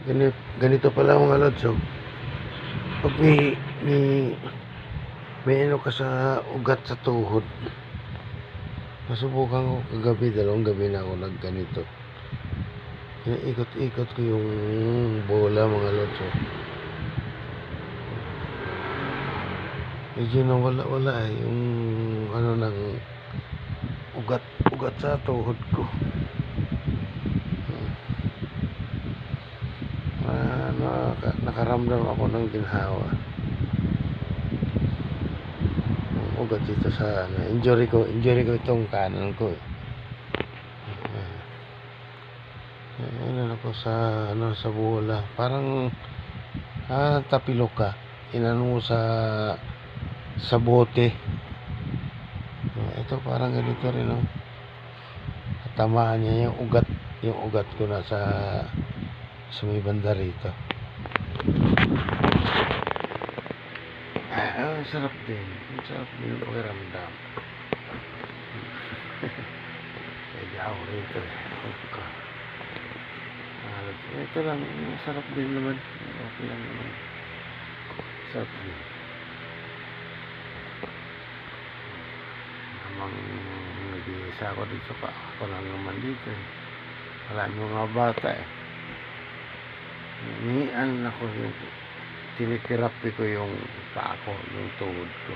Ganito pala mga lods, oh. Pag may ano ka sa ugat sa tuhod, nasubukan ko kagabi, 2 gabi na ako nagganito. Ikot-ikot ko yung bola mga lods, oh. Medyo nawala-wala yung ano ng ugat sa tuhod ko. Nakaramdam ako ng ginhawa. Ugat dito sa injury ko itong kanan ko. Ano ako sa bola, parang tapilok inano mo sa bote. Ito parang ganito rin, oh. Tamaan niya yung ugat ko na sa may banda rito. Sarap din yung pakiramdam. Pwede ako rito, ito lang, sarap din naman. Okay lang naman. Sarap din. Namang nag-iisa ako dito pa. Ako lang naman dito, eh. Wala mga bata, eh. Ako yung tinitirapi ko yung paa ko, yung tuhod ko.